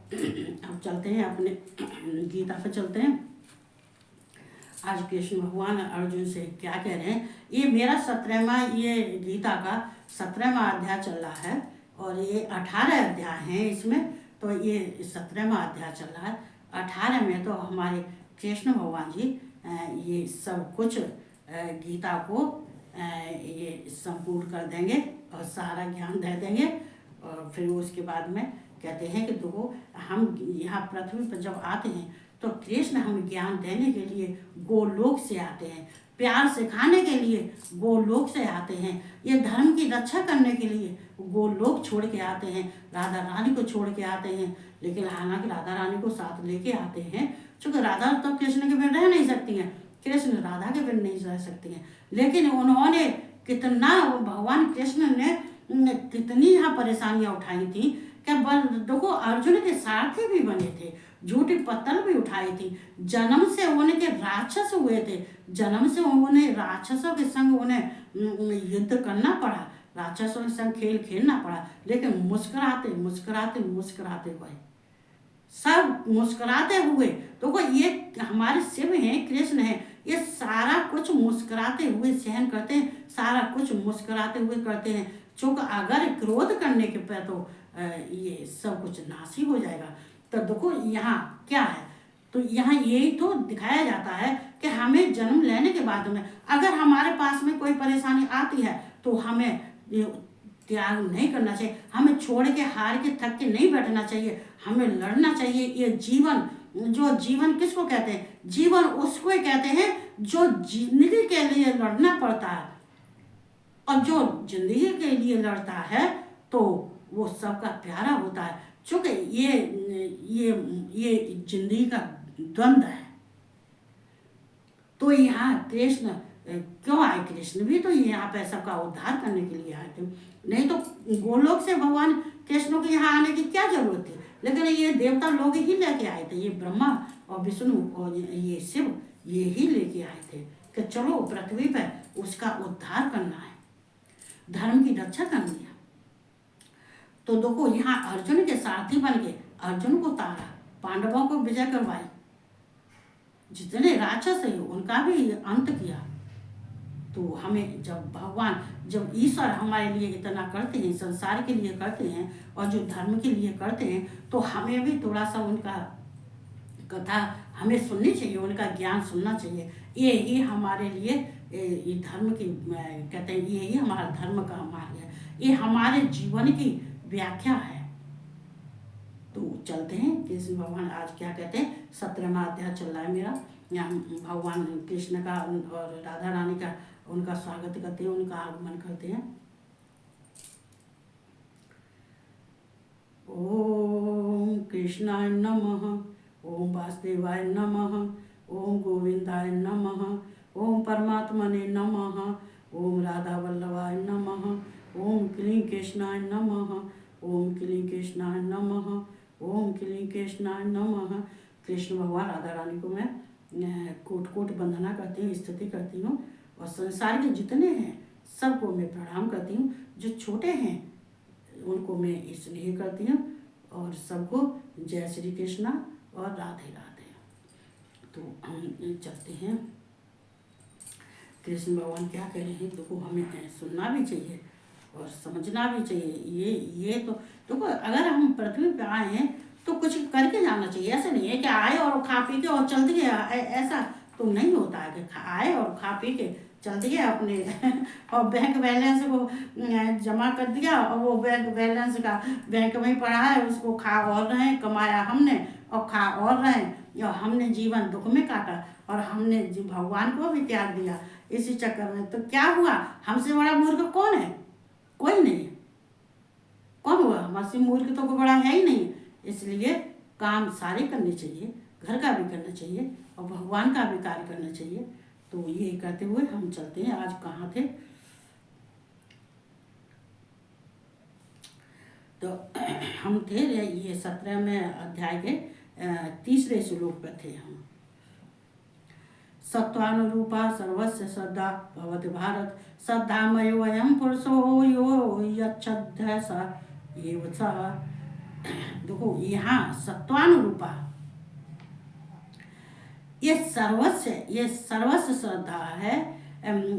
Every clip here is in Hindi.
अब चलते हैं अपने गीता पे चलते हैं। आज कृष्ण भगवान अर्जुन से क्या कह रहे हैं। ये मेरा 17वां, ये गीता का 17वां अध्याय चल रहा है और ये 18 अध्याय हैं इसमें। तो ये 17वां अध्याय चल रहा है। 18 में तो हमारे कृष्ण भगवान जी ये सब कुछ गीता को ये संपूर्ण कर देंगे और सारा ज्ञान दे देंगे। और फिर उसके बाद में कहते हैं कि देखो, हम यहाँ पृथ्वी पर जब आते हैं तो कृष्ण हमें ज्ञान देने के लिए गोलोक से आते हैं, प्यार सिखाने के लिए गोलोक से आते हैं, ये धर्म की रक्षा करने के लिए गोलोक छोड़ के आते हैं, राधा रानी को छोड़ के आते हैं। लेकिन हालांकि राधा रानी को साथ लेके आते हैं, क्योंकि राधा तो कृष्ण के बिन रह नहीं सकती हैं, कृष्ण राधा के बिन नहीं रह सकती हैं। लेकिन उन्होंने कितना, भगवान कृष्ण ने कितनी यहाँ परेशानियाँ उठाई थी कि देखो, अर्जुन के सारथी भी बने थे, झूठी पत्तल भी उठाई थी, जन्म से उनके राक्षस हुए थे, जन्म से उन्हें राक्षसों के संग उन्हें युद्ध करना पड़ा, राक्षसों के संग खेल खेलना पड़ा। लेकिन मुस्कुराते मुस्कुराते मुस्कुराते हुए, सब मुस्कुराते हुए। देखो, ये हमारे शिव हैं, कृष्ण हैं, ये सारा कुछ मुस्कुराते हुए सहन करते हैं, सारा कुछ मुस्कुराते हुए करते हैं। चूँकि अगर क्रोध करने के पे तो ये सब कुछ नाश ही हो जाएगा। तो देखो यहाँ क्या है, तो यहाँ यही तो दिखाया जाता है कि हमें जन्म लेने के बाद में अगर हमारे पास में कोई परेशानी आती है तो हमें त्याग नहीं करना चाहिए, हमें छोड़ के हार के थक के नहीं बैठना चाहिए, हमें लड़ना चाहिए। ये जीवन, जो जीवन किसको कहते हैं, जीवन उसको कहते हैं जो जिंदगी के लिए लड़ना पड़ता है। और जो जिंदगी के लिए लड़ता है तो वो सबका प्यारा होता है। चूँकि ये जिंदगी का द्वंद्व है। तो यहाँ कृष्ण क्यों आए, कृष्ण भी तो यहाँ पे सबका उद्धार करने के लिए आए थे, नहीं तो गोलोक से भगवान कृष्ण को यहाँ आने की क्या जरूरत थी। लेकिन ये देवता लोग ही लेके आए थे, ये ब्रह्मा और विष्णु और ये शिव, ये ही लेके आए थे कि चलो पृथ्वी पर उसका उद्धार करना है, धर्म की रक्षा करनी है। तो देखो, यहाँ अर्जुन के सारथी बन के अर्जुन को तारा, पांडवों को विजय करवाई, जितने राक्षस है उनका भी अंत किया। तो हमें जब ईश्वर हमारे लिए इतना करते हैं, संसार के लिए करते हैं और जो धर्म के लिए करते हैं, तो हमें भी थोड़ा सा उनका कथा हमें सुननी चाहिए, उनका ज्ञान सुनना चाहिए। ये ही हमारे लिए ये धर्म की कहते हैं, ये ही हमारा धर्म का मार्ग है, ये हमारे जीवन की व्याख्या है। तो चलते हैं कृष्ण भगवान आज क्या कहते हैं। 17वां अध्याय चल रहा है मेरा। यहाँ भगवान कृष्ण का और राधा रानी का उनका स्वागत करते हैं, उनका आगमन करते हैं। ओम कृष्णाय नमः, ओम वासुदेवाय नमः, ओम गोविंदाय नमः, ओम परमात्मने नमः, ओम राधा वल्लभाय नमः, ओम क्लीं कृष्णाय नमः, ओम क्लीं कृष्णाय नमः, ओम क्लीं कृष्णाय नमः। कृष्ण भगवान राधा रानी को मैं कोट कोट वंदना करती हूँ, स्तुति करती हूँ। और संसार के जितने हैं सबको मैं प्रणाम करती हूँ, जो छोटे हैं उनको मैं स्नेह करती हूँ, और सबको जय श्री कृष्णा और राधे राधे। तो हम चलते हैं, कृष्ण भगवान क्या कह रहे हैं, देखो हमें सुनना भी चाहिए और समझना भी चाहिए। ये तो देखो, अगर हम पृथ्वी पे आए हैं तो कुछ करके जाना चाहिए। ऐसा नहीं है कि आए और खा पी के और चल दिए, ऐसा तो नहीं होता है कि आए और खा पी के चल दिए अपने और बैंक बैलेंस को जमा कर दिया और वो बैंक बैलेंस का बैंक में ही पड़ा है, उसको खा और रहे हैं, कमाया हमने और खा और रहे हैं, और हमने जीवन दुख में काटा और हमने भगवान को भी त्याग दिया इसी चक्कर में। तो क्या हुआ, हमसे बड़ा मूर्ख कौन है, कोई नहीं है। कौन हुआ, हमसे मूर्ख तो कोई बड़ा है ही नहीं। इसलिए काम सारे करने चाहिए, घर का भी करना चाहिए और भगवान का भी कार्य करना चाहिए। तो ये करते हुए हम चलते हैं। आज कहाँ थे, तो हम थे ये 17वें अध्याय के 3रे श्लोक पर थे हम। सत्वानुरूपा सर्वस्य श्रद्धा भवति भारत, श्रद्धामयो वयं पुरुषो यो यच्छ्रद्धः स एव सः। देखो यहाँ सत्वानुरूपा, ये सर्वस्व श्रद्धा है।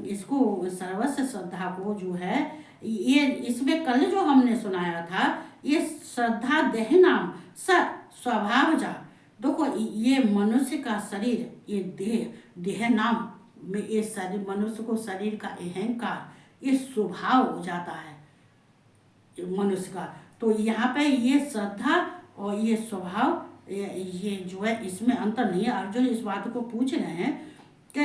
इसको सर्वस्व श्रद्धा को जो है, ये इसमें कल जो हमने सुनाया था, ये श्रद्धा देह नाम स्वभाव जा। देखो ये मनुष्य का शरीर, ये देह नाम में ये शरीर, मनुष्य को शरीर का अहंकार, ये स्वभाव हो जाता है मनुष्य का। तो यहाँ पे ये श्रद्धा और ये स्वभाव, ये जो है इसमें अंतर नहीं है। अर्जुन इस बात को पूछ रहे हैं कि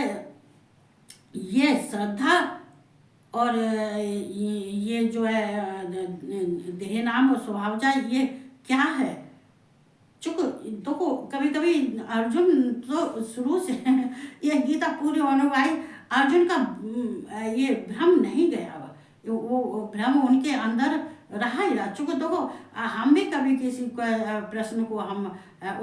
ये श्रद्धा और ये जो है देह नाम और स्वभावजा, ये क्या है? चूंकि देखो कभी कभी अर्जुन तो शुरू से ये गीता पूरी होने वाली, अर्जुन का ये भ्रम नहीं गया, वो भ्रम उनके अंदर रहा ही रहा। चूंकि देखो हम भी कभी किसी प्रश्न को हम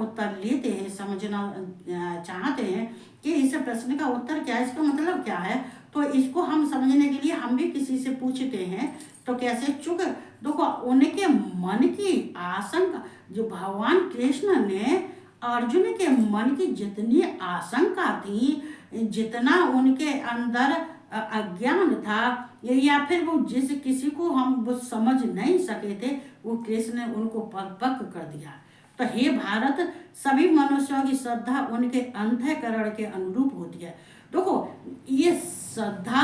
उत्तर लेते हैं, समझना चाहते हैं कि इस प्रश्न का उत्तर क्या है, इसका मतलब क्या है, तो इसको हम समझने के लिए हम भी किसी से पूछते हैं। तो कैसे? चूंकि देखो उनके मन की आशंका, जो भगवान कृष्ण ने अर्जुन के मन की जितनी आशंका थी, जितना उनके अंदर अज्ञान था, या फिर वो जिस किसी को हम वो समझ नहीं सके थे, वो कृष्ण ने उनको परिपक्व कर दिया। तो हे भारत, सभी मनुष्यों की श्रद्धा उनके अंतःकरण के अनुरूप होती है। देखो ये श्रद्धा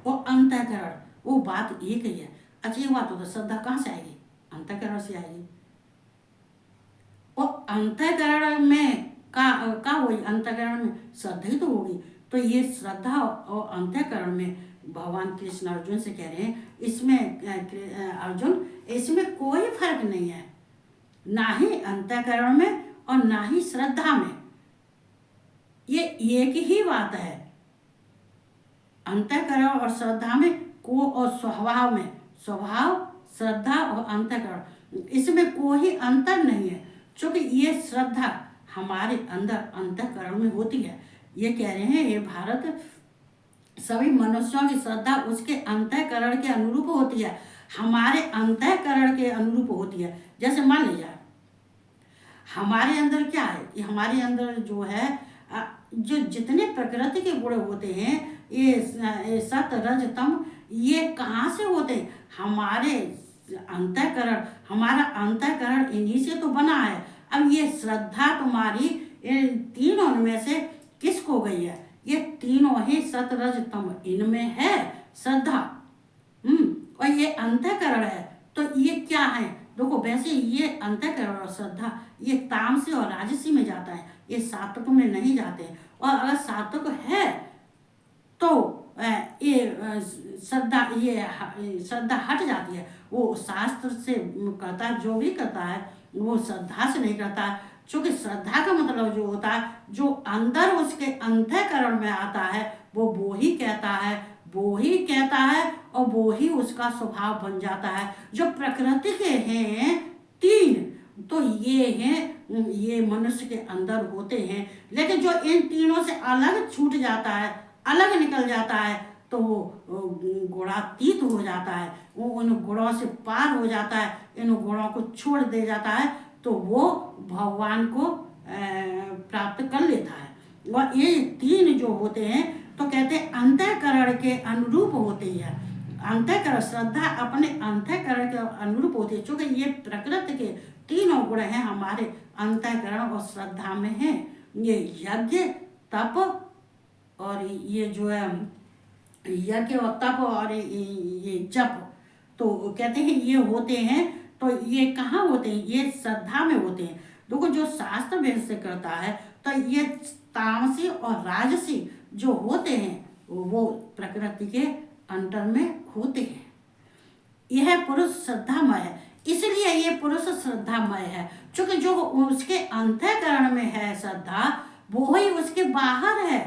और अंतःकरण वो बात एक ही है। अच्छा ये बात होता, श्रद्धा कहाँ से आएगी? अंतःकरण से आएगी। और अंतःकरण में का वही अंतःकरण में श्रद्धा ही तो होगी। तो ये श्रद्धा और अंतःकरण में भगवान कृष्ण अर्जुन से कह रहे हैं, इसमें अर्जुन इसमें कोई फर्क नहीं है, ना ही अंतःकरण में और ना ही श्रद्धा में। ये एक ही बात है। अंतःकरण और श्रद्धा में को, और स्वभाव में, स्वभाव, श्रद्धा और अंतःकरण, इसमें कोई अंतर नहीं है। क्योंकि ये श्रद्धा हमारे अंदर अंतःकरण में होती है। ये कह रहे हैं, ये भारत, सभी मनुष्यों की श्रद्धा उसके अंतःकरण के अनुरूप होती है, हमारे अंतःकरण के अनुरूप होती है। जैसे मान लीजिए हमारे अंदर क्या है, ये हमारे अंदर जो है जो जितने प्रकृति के गुण होते हैं, ये सत रज तम, ये कहाँ से होते हैं? हमारे अंतःकरण, हमारा अंतःकरण इन्हीं से तो बना है। अब ये श्रद्धा तुम्हारी इन तीनों में से किसको गई है? ये तीनों ही सत रज तम, इनमें है श्रद्धा। और ये अंतःकरण है। तो ये क्या है? देखो वैसे ये अंतःकरण और श्रद्धा ये तामसी और राजसी में जाता है, ये सात्विक में नहीं जाते। और अगर सात्विक है तो ये श्रद्धा हट जाती है। वो शास्त्र से करता है, जो भी करता है वो श्रद्धा से नहीं करता है। क्योंकि श्रद्धा का मतलब जो होता है, जो अंदर उसके अंतःकरण में आता है, वो ही कहता है, वो ही कहता है, और वो ही उसका स्वभाव बन जाता है। जो प्रकृति के हैं तीन, तो ये हैं, ये मनुष्य के अंदर होते हैं। लेकिन जो इन तीनों से अलग छूट जाता है, अलग निकल जाता है, तो वो गुणातीत हो जाता है, वो उन गुणों से पार हो जाता है, इन गुणों को छोड़ दे जाता है, तो वो भगवान को प्राप्त कर लेता है। और ये तीन जो होते हैं, तो कहते हैं अंतःकरण के अनुरूप होते हैं। अंतःकरण, श्रद्धा अपने अंतःकरण के अनुरूप होती है। क्योंकि ये प्रकृति के तीनों गुण हैं हमारे अंतःकरण और श्रद्धा में हैं। ये यज्ञ, तप और ये जो है यज्ञ और तप और ये जप, तो कहते हैं ये होते हैं। तो ये कहाँ होते हैं? ये श्रद्धा में होते हैं। देखो जो शास्त्र वेद से करता है, तो ये तामसी और राजसी जो होते हैं, वो प्रकृति के अंतर में होते हैं। यह पुरुष श्रद्धामय है, इसलिए ये पुरुष श्रद्धामय है। क्योंकि जो उसके अंतःकरण में है श्रद्धा, वो ही उसके बाहर है।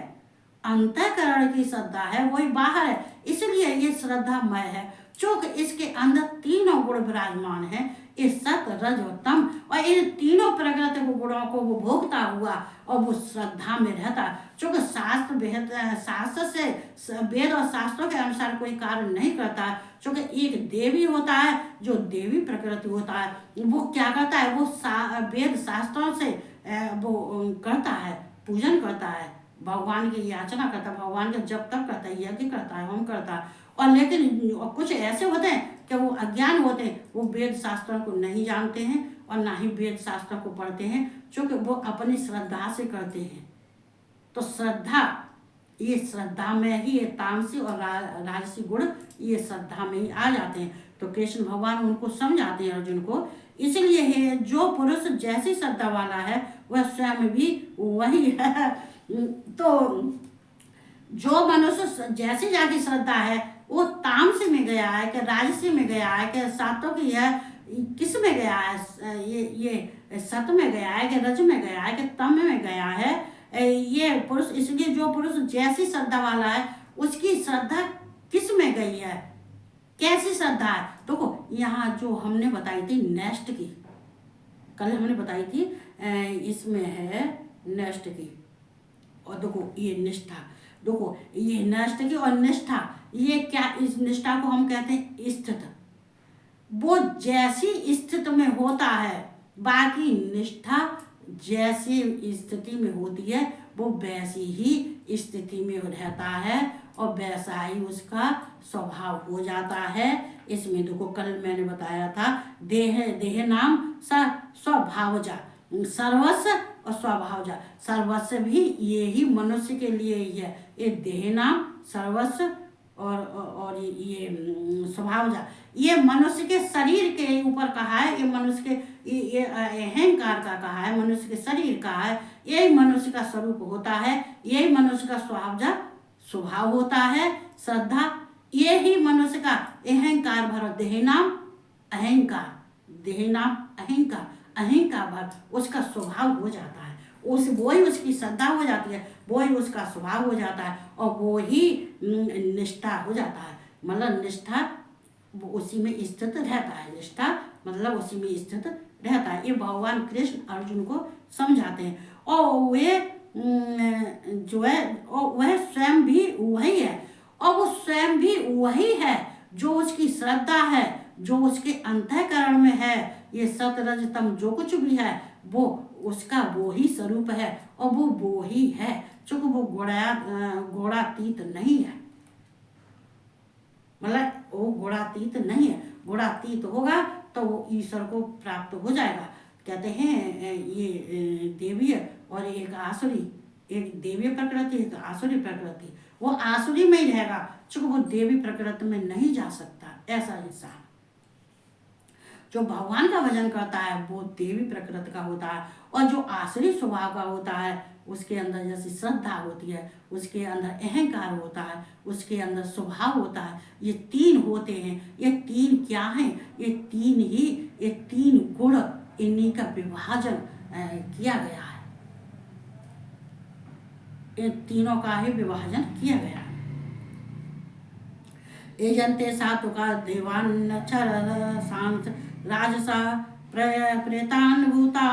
अंतःकरण की श्रद्धा है, वही बाहर है, इसलिए ये श्रद्धामय है। क्योंकि इसके अंदर तीनों गुण विराजमान है, ये सत रज और तम। और इन तीनों प्रकृति गुणों को वो भोगता हुआ और वो श्रद्धा में रहता। चूंकि शास्त्र से वेद और शास्त्रों के अनुसार कोई कार्य नहीं करता, चूंकि एक देवी होता है जो देवी प्रकृति होता है, वो क्या करता है, वो वेद शास्त्रों से वो करता है, पूजन करता है, भगवान की याचना करता है, भगवान का जप तप करता है, यज्ञ करता है, होम करता है। और लेकिन कुछ ऐसे होते हैं कि वो अज्ञान होते हैं, वो वेद शास्त्रों को नहीं जानते हैं और ना ही वेद शास्त्रों को पढ़ते हैं, क्योंकि वो अपनी श्रद्धा से करते हैं। तो श्रद्धा, ये श्रद्धा में ही ये तामसी और राजसी गुण ये श्रद्धा में ही आ जाते हैं। तो कृष्ण भगवान उनको समझाते हैं अर्जुन को, इसलिए है जो पुरुष जैसी श्रद्धा वाला है वह स्वयं भी वही है। तो जो मनुष्य जैसी जाति श्रद्धा है वो तामसी में गया है कि राजसी में गया है कि सात्विक की है, किस में गया है, ये सत में गया है कि रज में गया है कि तम में गया है ये पुरुष। इसलिए जो पुरुष जैसी श्रद्धा वाला है उसकी श्रद्धा किस में गई है, कैसी श्रद्धा है। देखो यहाँ जो हमने बताई थी नेक्स्ट की, कल हमने बताई थी इसमें है नेक्स्ट की, और देखो ये निष्ठा, देखो ये नेक्स्ट की और निष्ठा, ये क्या, इस निष्ठा को हम कहते हैं स्थित। वो जैसी स्थिति में होता है, बाकी निष्ठा जैसी स्थिति में होती है वो वैसी ही स्थिति में रहता है और वैसा ही उसका स्वभाव हो जाता है। इसमें देखो कल मैंने बताया था देह नाम स्वभावजा, सर्वस्व और स्वभावजा। सर्वस्व भी ये ही मनुष्य के लिए ही है, ये देह नाम सर्वस्व और ये स्वभावजा, ये मनुष्य के शरीर के ऊपर कहा है, ये मनुष्य के ये अहंकार का कहा है, मनुष्य के शरीर का है, यही मनुष्य का स्वरूप होता है, यही मनुष्य का स्वभाव होता है। श्रद्धा ये ही मनुष्य का अहंकार भर, देह नाम अहंकार, देह नाम अहंकार, अहंकार भर उसका स्वभाव हो जाता है, वो ही उसकी श्रद्धा हो जाती है, वो ही उसका स्वभाव हो जाता है और वो ही निष्ठा हो जाता है। मतलब निष्ठा उसी में स्थित रहता है, निष्ठा मतलब उसी में स्थित रहता है। ये भगवान कृष्ण अर्जुन को समझाते हैं और वे जो है वह स्वयं भी वही है, और वो स्वयं भी वही है जो उसकी श्रद्धा है, जो उसके अंतःकरण में है। ये सत रज तम जो कुछ भी है वो उसका वो ही स्वरूप है और वो ही है, चूंकि वो घोड़ातीत नहीं है, मतलब वो घोड़ातीत नहीं है। घोड़ातीत होगा तो वो ईश्वर को प्राप्त हो जाएगा। कहते हैं ये देवी और एक आसुरी, एक देवी प्रकृति एक आसुरी प्रकृति, वो आसुरी में ही रहेगा, चूंकि वो देवी प्रकृति में नहीं जा सकता। ऐसा इंसान जो भगवान का भजन करता है वो देवी प्रकृति का होता है, और जो आसुरी स्वभाव का होता है उसके अंदर जैसी श्रद्धा होती है, उसके अंदर अहंकार होता है, उसके अंदर स्वभाव होता है। ये तीन होते हैं। ये तीन क्या हैं? ये तीन गुण, इन्हीं का विभाजन किया गया है, इन तीनों का ही विभाजन किया गया है। एजंते सात्विका देवान्नक्षर सांस राजसा प्रेतान भूता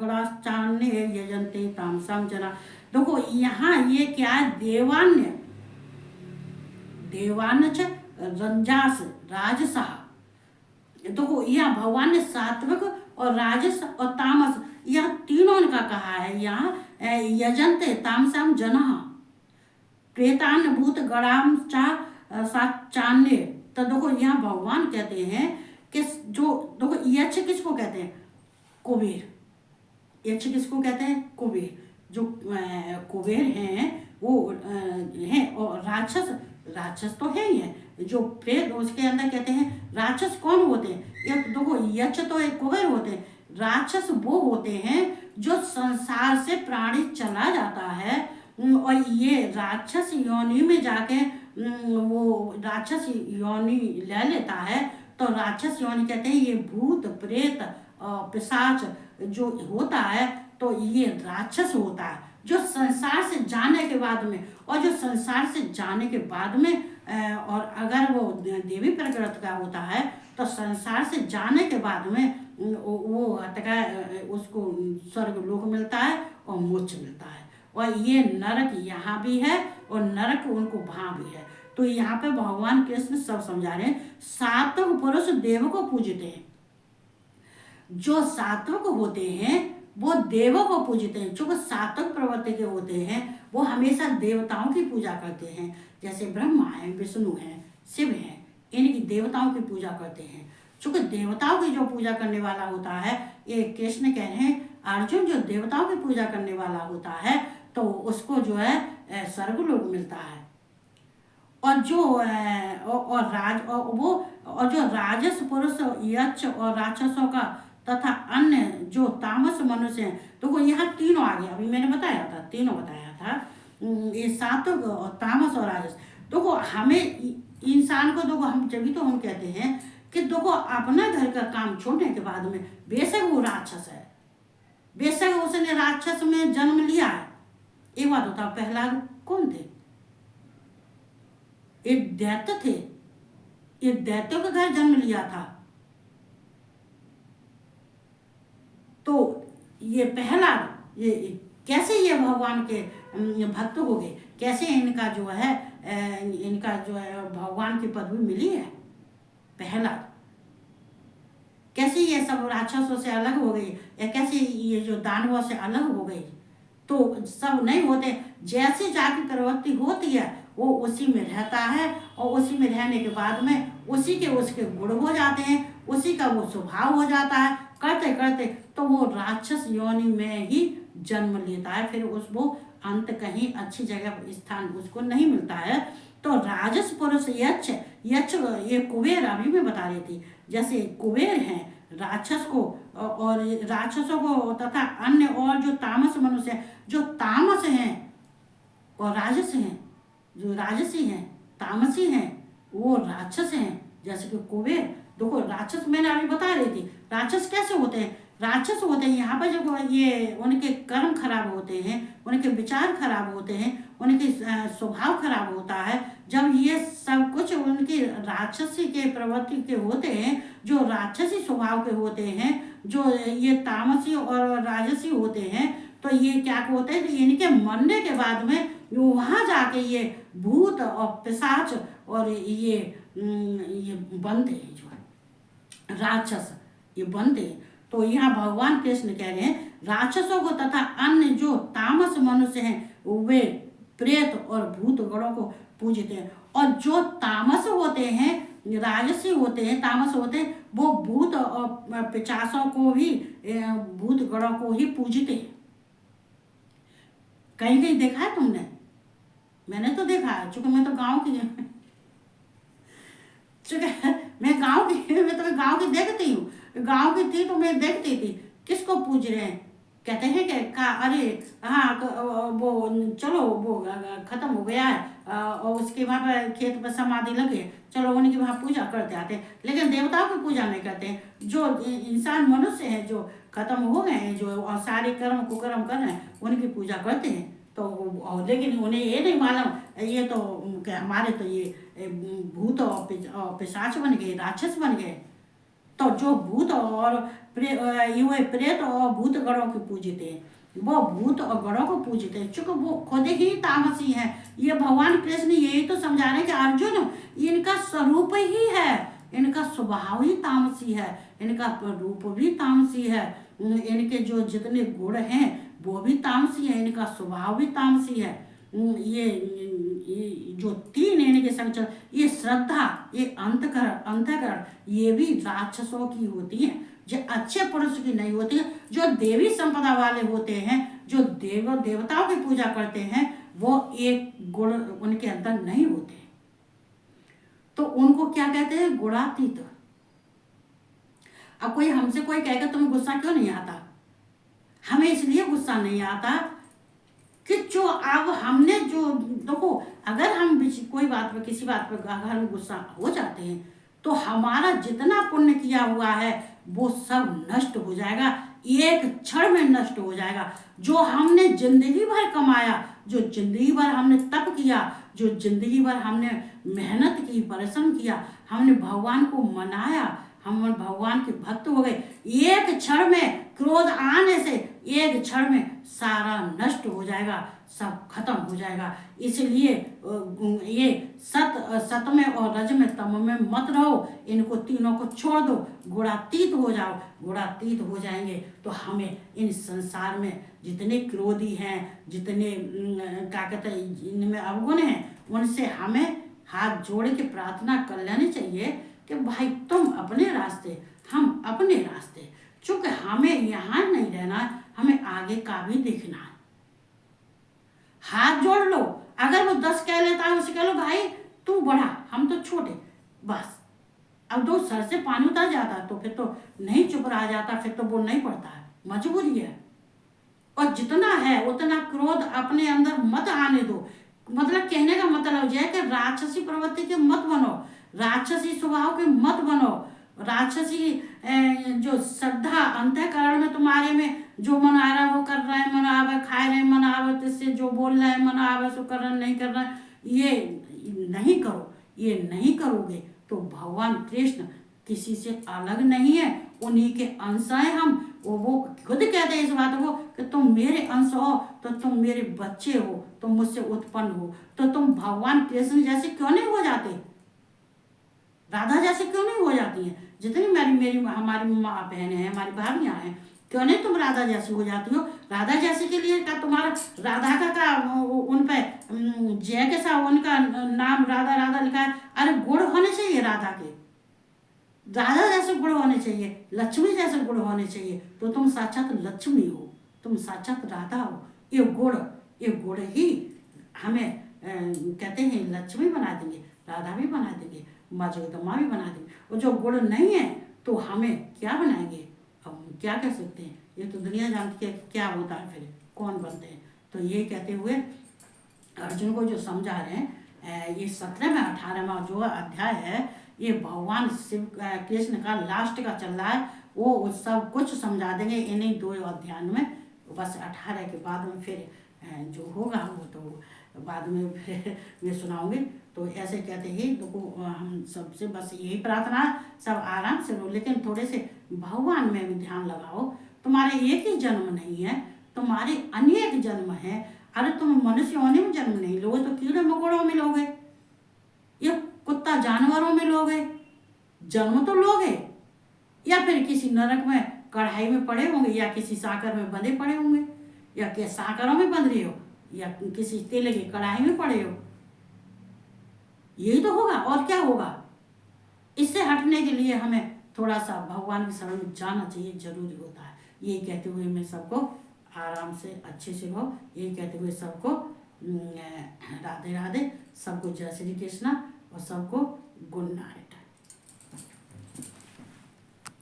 गणाश्चान्य यजंते तामसम जना। देखो यहाँ ये क्या है, देवान्नच रंजास राजसा। देखो यहाँ भगवान ने सात्विक और राजस और तामस यह तीनों का कहा है। यहाँ यजंते तामसम जना प्रेतान भूत गणाम चान्य। तो देखो यहाँ भगवान कहते हैं कि जो देखो यक्ष किसको कहते हैं? कुबेर। यक्ष किसको कहते हैं? कुबेर। जो कुबेर हैं वो हैं, और राक्षस तो है ही है। जो प्रेत उसके अंदर कहते हैं राक्षस कौन होते हैं? ये देखो यक्ष तो एक कुबेर होते हैं, राक्षस वो होते हैं जो संसार से प्राणी चला जाता है और ये राक्षस योनि में जाके वो राक्षस योनि ले लेता है। तो राक्षस योनि कहते हैं ये भूत प्रेत पिशाच जो होता है, तो ये राक्षस होता है जो संसार से जाने के बाद में, और जो संसार से जाने के बाद में और अगर वो देवी प्रकृति का होता है तो संसार से जाने के बाद में वो हटका उसको स्वर्ग लोक मिलता है और मोक्ष मिलता है। और ये नरक यहाँ भी है और नरक उनको वहां भी है। तो यहाँ पे भगवान कृष्ण सब समझा रहे हैं। सात्विक पुरुष देव को पूजते हैं। जो सात्विक होते हैं वो देवों को पूजते हैं। जो सात्विक प्रवृत्ति के होते हैं वो हमेशा देवताओं की पूजा करते हैं। जैसे ब्रह्मा है, विष्णु है, शिव है, इनकी देवताओं की पूजा करते हैं। चूंकि देवताओं की जो पूजा करने वाला होता है, ये कृष्ण कह रहे हैं अर्जुन जो देवताओं की पूजा करने वाला होता है तो उसको जो है स्वर्ग लोक मिलता है। और जो और जो राजस पुरुष यक्ष और राक्षसों का तथा अन्य जो तामस मनुष्य हैं, तो वो यहाँ तीनों आ गए। अभी मैंने बताया था, तीनों बताया था, ये सात्विक और तामस और राजस। देखो हमें इंसान को देखो हम जब तो हम कहते हैं कि देखो अपना घर का काम छोड़ने के बाद में बेशक वो राक्षस है, बेशक उसने राक्षस में जन्म लिया है। एक बात होता, प्रहलाद कौन थे? एक दैत्य थे, एक दैत्यों के घर जन्म लिया था। तो ये प्रहलाद ये कैसे ये भगवान के भक्त हो गए, कैसे इनका जो है भगवान की पदवी मिली है? प्रहलाद कैसे ये सब राक्षसों से अलग हो गई, या कैसे ये जो दानवों से अलग हो गई? तो सब नहीं होते, जैसे जाति प्रवृत्ति होती है वो उसी में रहता है और उसी में रहने के बाद में उसी के उसके गुण हो जाते हैं, उसी का वो स्वभाव हो जाता है। करते करते तो वो राक्षस योनि में ही जन्म लेता है, फिर उसको अंत कहीं अच्छी जगह स्थान उसको नहीं मिलता है। तो राजस पुरुष यक्ष ये कुबेर अभी मैं बता रही थी, जैसे कुबेर हैं राक्षस को और राक्षसों को तथा अन्य और जो तामस मनुष्य हैं, जो तामस हैं और राजस हैं, जो राजसी हैं तामसी हैं वो राक्षस हैं। जैसे कि कुबेर, देखो राक्षस मैंने अभी बता रही थी राक्षस कैसे होते हैं। राक्षस होते हैं यहाँ पर जो ये उनके कर्म खराब होते हैं, उनके विचार खराब होते हैं, उनके स्वभाव खराब होता है। जब ये सब कुछ उनकी राक्षसी के प्रवृत्ति के होते हैं, जो राक्षसी स्वभाव के होते हैं, जो ये तामसी और राजसी होते हैं, तो ये क्या होते हैं, इनके मरने के बाद में वहाँ जाके ये भूत और पिशाच और ये बनते हैं, जो है राक्षस ये बनते हैं। तो यहाँ भगवान कृष्ण कह रहे हैं राक्षसों को तथा अन्य जो तामस मनुष्य हैं वे प्रेत और भूत गणों को पूजते हैं। और जो तामस होते हैं, राजसी होते हैं, तामस होते हैं, वो भूत और पिशाचों को भी, भूत गणों को ही पूजते हैं। कहीं कहीं देखा है तुमने? मैंने तो देखा है, चूंकि मैं तो गांव की मैं तो गांव की देखती हूँ, गांव की थी तो मैं देखती थी किसको पूज रहे हैं। कहते हैं कि अरे हाँ वो चलो वो खत्म हो गया है और उसके वहाँ पर खेत पर समाधि लगे, चलो उनकी वहाँ पूजा करते आते हैं, लेकिन देवताओं की पूजा नहीं करते हैं। जो इंसान मनुष्य हैं जो खत्म हो गए हैं, जो और सारे कर्म कुकर्म कर रहे हैं, उनकी पूजा करते हैं। तो लेकिन उन्हें ये नहीं मालूम ये तो हमारे तो ये भूत और पिशाच बन गए, राक्षस बन गए। तो जो भूत और प्रेत और भूत गणों को पूजते हैं, वो भूत और गणों को पूजते हैं, चूंकि वो खुद ही तामसी हैं। ये भगवान कृष्ण यही तो समझा रहे हैं कि अर्जुन इनका स्वरूप ही है, इनका स्वभाव ही तामसी है, इनका रूप भी तामसी है, इनके जो जितने गुण हैं वो भी तामसी है, इनका स्वभाव भी तामसी है। ये जो तीन इनके संचर, ये श्रद्धा, ये अंतकरण, ये भी राक्षसों की होती है, जो अच्छे पुरुष की नहीं होती है। जो देवी संपदा वाले होते हैं, जो देवताओं की पूजा करते हैं, वो एक गुण उनके अंदर नहीं होते, तो उनको क्या कहते हैं? गुणातीत। अब कोई हमसे कोई कहेगा तुम्हें गुस्सा क्यों नहीं आता? हमें इसलिए गुस्सा नहीं आता कि जो अब हमने जो देखो, अगर हम कोई बात पर किसी बात पर अगर हम गुस्सा हो जाते हैं तो हमारा जितना पुण्य किया हुआ है वो सब नष्ट हो जाएगा, एक क्षण में नष्ट हो जाएगा। जो हमने जिंदगी भर कमाया, जो जिंदगी भर हमने तप किया, जो जिंदगी भर हमने मेहनत की, परिश्रम किया, हमने भगवान को मनाया, हम भगवान के भक्त हो गए। एक क्षण में क्रोध आने से एक क्षण में सारा नष्ट हो जाएगा, सब खत्म हो जाएगा। इसलिए ये सत में और रज में तम में मत रहो, इनको तीनों को छोड़ दो, गुणातीत हो जाओ। गुणातीत हो जाएंगे तो हमें इन संसार में जितने क्रोधी हैं, जितने क्या कहते हैं इनमें अवगुण हैं, उनसे हमें हाथ जोड़ के प्रार्थना कर लेनी चाहिए कि भाई तुम अपने रास्ते, हम अपने रास्ते। चूंकि हमें यहाँ नहीं रहना है, हमें आगे का भी देखना है। हाथ जोड़ लो, अगर वो 10 कह लेता है उसे कह लो भाई तू बड़ा, हम तो छोटे, बस। अब दो सर से पानी उतर जाता है तो फिर तो नहीं चुप रहा जाता, फिर तो बोलना ही पड़ता है, मजबूरी है। और जितना है उतना क्रोध अपने अंदर मत आने दो। मतलब कहने का मतलब यह है कि राक्षसी प्रवृत्ति के मत बनो, राक्षसी स्वभाव के मत बनो। राक्षसी जो श्रद्धा अंतःकरण में तुम्हारे में जो मन आ रहा है वो कर रहा है, मन आवे खाए रहे, मन आवे इससे जो बोल रहा है, मन आवे सो कर रहा नहीं कर रहा है, ये नहीं करो। ये नहीं करोगे तो भगवान कृष्ण किसी से अलग नहीं है, उन्हीं के अंश हैं हम। वो खुद कहते हैं इस बात को कि तुम मेरे अंश हो तो तुम मेरे बच्चे हो, तुम मुझसे उत्पन्न हो, तो तुम भगवान कृष्ण जैसे क्यों नहीं हो जाते, राधा जैसे क्यों नहीं हो जाती हैं। जितनी मेरी हमारी माँ बहनें हैं, हमारी भाभियाँ हैं, क्यों नहीं तुम राधा जैसी हो जाती हो। राधा जैसे के लिए क्या तुम्हारा राधा का उन पे जय के साथ उनका नाम राधा राधा लिखा है। अरे गुण होने चाहिए राधा के, राधा जैसे गुण होने चाहिए, लक्ष्मी जैसे गुण होने चाहिए, तो तुम साक्षात लक्ष्मी हो, तुम साक्षात राधा हो। ये गुण ही हमें कहते हैं लक्ष्मी बना देंगे, राधा भी बना देंगे, माँ जगदम्बा भी बना देंगे। और जो गुण नहीं है तो हमें क्या बनाएंगे, हम क्या कह सकते हैं। ये तो दुनिया जानती है क्या होता है, फिर कौन बनते हैं। तो ये कहते हुए अर्जुन को जो समझा रहे हैं, ये 17वां 18वां जो अध्याय है, ये भगवान शिव कृष्ण का लास्ट का चल रहा है। वो सब कुछ समझा देंगे इन्हीं 2 अध्याय में। बस 18 के बाद में फिर जो होगा वो तो बाद में फिर मैं सुनाऊंगी। तो ऐसे कहते ही तो हम सबसे बस यही प्रार्थना है, सब आराम से रहो, लेकिन थोड़े से भगवान में भी ध्यान लगाओ। तुम्हारे एक ही जन्म नहीं है, तुम्हारे अनेक जन्म है। अरे तुम मनुष्य होने में जन्म नहीं लोगे तो कीड़े मकोड़ों में लोगे, या कुत्ता जानवरों में लोगे, जन्म तो लोगे। या फिर किसी नरक में कढ़ाई में पड़े होंगे, या किसी साकर में बंधे पड़े होंगे, या कि साकरों में बंध रहे हो, या किसी तेल की कढ़ाई में पड़े हो। यही तो होगा, और क्या होगा। इससे हटने के लिए हमें थोड़ा सा भगवान की शरण में जाना चाहिए, जरूरी होता है। यही कहते हुए मैं सबको आराम से अच्छे से रहो, यही कहते हुए सबको राधे राधे, सबको जय श्री कृष्णा और सबको गुड नाइट।